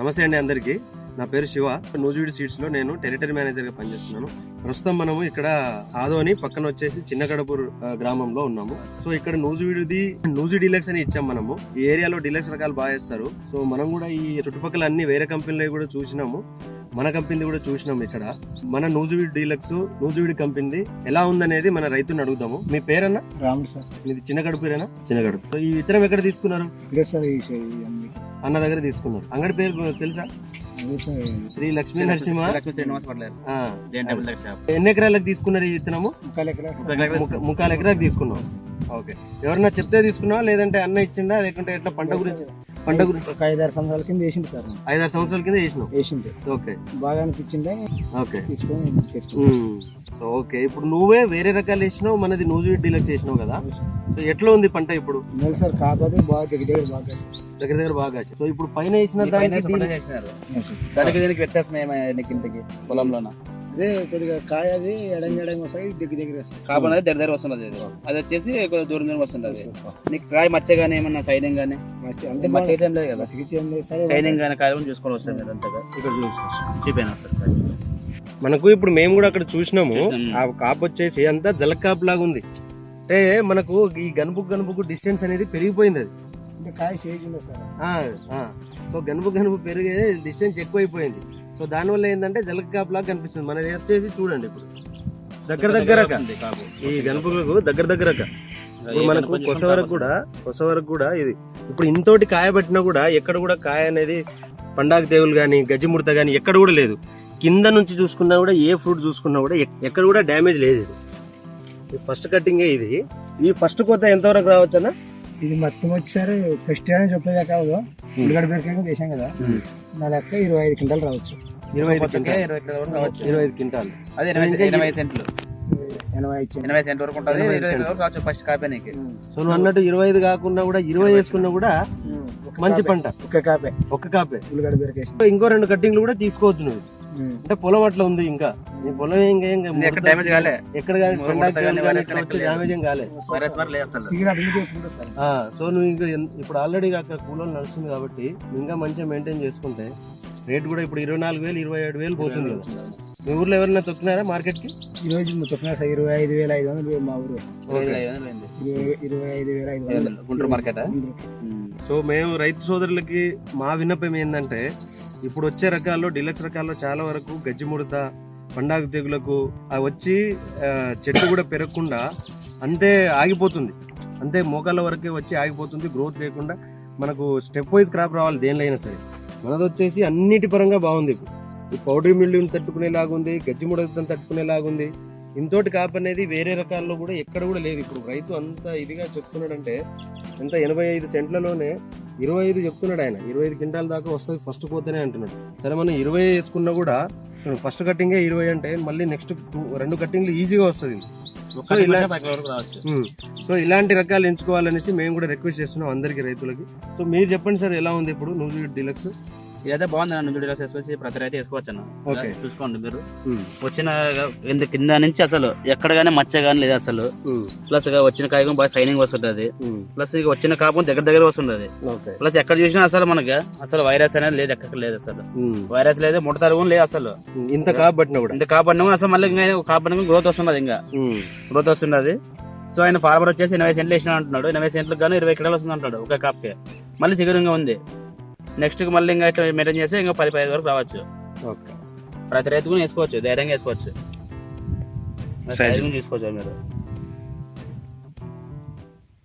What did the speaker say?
నమస్తే అండి అందరికీ. నా పేరు శివ. నూజివీడు సీడ్స్ లో నేను టెరిటరీ మేనేజర్ గా పనిచేస్తున్నాను. ప్రస్తుతం మనము ఇక్కడ ఆదోని పక్కన వచ్చేసి చిన్నగడపూర్ గ్రామంలో ఉన్నాము. సో ఇక్కడ నూజి డీలక్స్ అని ఇచ్చాం మనము. ఈ ఏరియాలో డీలక్స్ రకాలు బాగా వేస్తారు. సో మనం కూడా ఈ చుట్టుపక్కల అన్ని వేరే కంపెనీలు కూడా చూసినాము, మన కంపెనీ కూడా చూసినాము. ఇక్కడ మన నూజివీడు డీలక్స్ నూజివీడు కంపెనీ ఎలా ఉందనేది మన రైతుని అడుగుదాము. మీ పేరన్నా? రాముడు సార్. మీది చిన్నగడుపురేనా? చిన్నగడుపు. సో ఈ విత్తనం ఎక్కడ తీసుకున్నారు? అన్న దగ్గర తీసుకున్నారు. అంగడి పేరు తెలుసా? శ్రీ లక్ష్మీ నరసింహ. ఎన్ని ఎకరాలకు తీసుకున్నారు ఈ విత్తనము? 3 ఎకరాలకు తీసుకున్నాం. ఓకే. ఎవరన్నా చెప్తే తీసుకున్నావా లేదంటే అన్న ఇచ్చిందా లేకుంటే ఎట్లా? పంట గురించి ఒక 5-6 సంవత్సరాల కింద వేసింది సార్. 5-6 సంవత్సరాల కింద వేసింది. ఓకే. బాగా అనిపించింది. ఓకే. సో ఓకే, ఇప్పుడు నువ్వే వేరే రకాలు వేసినావు, మనది నూజివీడు డీలక్స్ చేసినావు కదా. సో ఎట్లా ఉంది పంట ఇప్పుడు? సార్ కాకపోతే బాగా దగ్గర బాగా. సో ఇప్పుడు పైన వేసిన దానికి వ్యత్యాసం ఏమైంది పొలంలోన? అదే కొద్దిగా కాయ అది ఎడంగా వస్తాయి, దగ్గర కాబట్టి దగ్గర వస్తున్నది. అది వచ్చేసి కొద్దిగా దూరం వస్తుంది. నీకు కాయ మచ్చగానే ఏమన్నా సైనింగ్ గానీ అంటే మచ్చ ఏం లేదు కదా, సైనింగ్ గానీ కాయ చూసుకొని వస్తుంది కదా. అంతగా ఇక్కడ చూసిపోయినా మనకు ఇప్పుడు మేము కూడా అక్కడ చూసినాము. ఆ కాపు వచ్చేసి అంతా జలక్ కాపు లాగా ఉంది. అంటే మనకు ఈ గనుపుకు డిస్టెన్స్ అనేది పెరిగిపోయింది. అది కాయ షేజ్ ఉంది సార్. సో గనుపు పెరిగే డిస్టెన్స్ ఎక్కువైపోయింది. సో దానివల్ల ఏంటంటే జలక్ కాపు లాగా కనిపిస్తుంది. మనది వచ్చేసి చూడండి ఇప్పుడు దగ్గర ఈ గనుపులకు దగ్గర మనకు కొస వరకు కూడా ఇది ఇప్పుడు ఇంతోటి కాయ పట్టినా కూడా ఎక్కడ కూడా కాయ అనేది పండాకు తెగులు గానీ గజ్జిముడత గానీ ఎక్కడ కూడా లేదు. కింద నుంచి చూసుకున్నా కూడా ఏ ఫ్రూట్ చూసుకున్నా కూడా ఎక్కడ కూడా డ్యామేజ్ లేదు. ఇది ఫస్ట్ కట్టింగే. ఇది ఈ ఫస్ట్ కొత్త ఎంతవరకు రావచ్చు అన్న? ఇది మొత్తం వచ్చేసరి ఫస్ట్ అని చెప్పేదా కాదు, ఉల్లిగడ్డ బీరకాయ వేసాం కదా, నా లెక్క 25 క్వింటాలు రావచ్చు. 25 క్వింటాలు. అదే 80 సెంట్లు 80 సెంట్ వరకు ఉంటుంది ఫస్ట్ కాపేనికి. సో నువ్వు అన్నట్టు 25 కాకుండా కూడా 20 వేసుకున్నా కూడా మంచి పంట. ఒక్క కాపే ఉల్లిగడ్డ బీరకాయ. ఇంకో 2 కట్టింగ్లు కూడా తీసుకోవచ్చు నువ్వు. అంటే పొలం అట్లా ఉంది. ఇంకా నీ పొలం ఎక్కడ డ్యామేజ్ కాలే, ఎక్కడ డ్యామేజ్ ఏం కాలే. సో నువ్వు ఇంకా ఇప్పుడు ఆల్రెడీ అక్కడ కూలీలు నడుస్తుంది కాబట్టి ఇంకా మంచిగా మెయింటైన్ చేసుకుంటే రేట్ కూడా ఇప్పుడు 24,000 27,000 పోతుంది కదా. మీ ఊర్లో ఎవరైనా తొక్కినారా మార్కెట్ కి? ఈ రోజు తొక్కినా 25,500 మా ఊరు. 25,500 గుంటూరు మార్కెట్. సో మేము రైతు సోదరులకి మా విన్నపం ఏంటంటే ఇప్పుడు వచ్చే రకాల్లో డీలక్స్ రకాల్లో చాలా వరకు గజ్జిముడత పండాకు తెగులకు వచ్చి చెట్టు కూడా పెరగకుండా అంతే ఆగిపోతుంది. అంతే మోకాళ్ళ వరకే వచ్చి ఆగిపోతుంది. గ్రోత్ లేకుండా మనకు స్టెప్ వైజ్ క్రాప్ రావాలి దేనిలో అయినా సరే. మనది వచ్చేసి అన్నిటి పరంగా బాగుంది. ఈ పౌడరీ మిల్లుని తట్టుకునేలాగుంది, గజ్జిముడతను తట్టుకునేలాగుంది. ఇంతోటి కాపు అనేది వేరే రకాల్లో కూడా ఎక్కడ కూడా లేదు. ఇప్పుడు రైతు అంత ఇదిగా చెప్తున్నాడంటే ఎంత 85 సెంట్లలోనే 25 చెప్తున్నాడు ఆయన. 25 క్వింటాల దాకా వస్తుంది ఫస్ట్ పోతేనే అంటున్నాడు. సరే మనం 20 వేసుకున్నా కూడా ఫస్ట్ కట్టింగే 20 అంటే మళ్ళీ నెక్స్ట్ 2 కట్టింగ్లు ఈజీగా వస్తుంది. సో ఇలాంటి రకాలు ఎంచుకోవాలనేసి మేము కూడా రిక్వెస్ట్ చేస్తున్నాం అందరికి రైతులకి. సో మీరు చెప్పండి సార్, ఎలా ఉంది ఇప్పుడు నూజివీడు డీలక్స్? ఇదైతే బాగుంది అన్న. నూజివీడు డీలక్స్ వేసుకొచ్చి ప్రతి రైతు వేసుకోవచ్చు అన్న. ఓకే, చూసుకోండి మీరు. వచ్చిన కింద నుంచి అసలు ఎక్కడ గానీ మచ్చ గానీ లేదు అసలు. ప్లస్ వచ్చిన కాయ బాగా సైనింగ్ వస్తుంటది. ప్లస్ ఇక వచ్చిన కాపు దగ్గర వస్తుంటది. ప్లస్ ఎక్కడ చూసినా అసలు మనకి అసలు వైరస్ అనేది లేదు, ఎక్కడ లేదు అసలు. వైరస్ లేదు, ముడత తరుగు లేదు అసలు. ఇంత కాపట్టినా కూడా అసలు మళ్ళీ కాపాడిన గ్రోత్ వస్తున్నది, ఇంకా గ్రోత్ వస్తున్నది. సో ఆయన ఫార్మర్ వచ్చేసి 80 సెంట్లు వేసిన అంటున్నాడు. 80 సెంట్లకు గాను 20 క్వింటాలు వస్తుంది అంటాడు ఒక కాప్కే. మళ్ళీ చిగురుగా ఉంది. నెక్స్ట్ మళ్ళీ ఇంకా ఇట్లా మెయింటైన్ చేస్తే ఇంకా 10-15 వరకు రావచ్చు. ప్రతి రైతు కూడా వేసుకోవచ్చు, ధైర్యంగా వేసుకోవచ్చు, తీసుకోవచ్చు మీరు.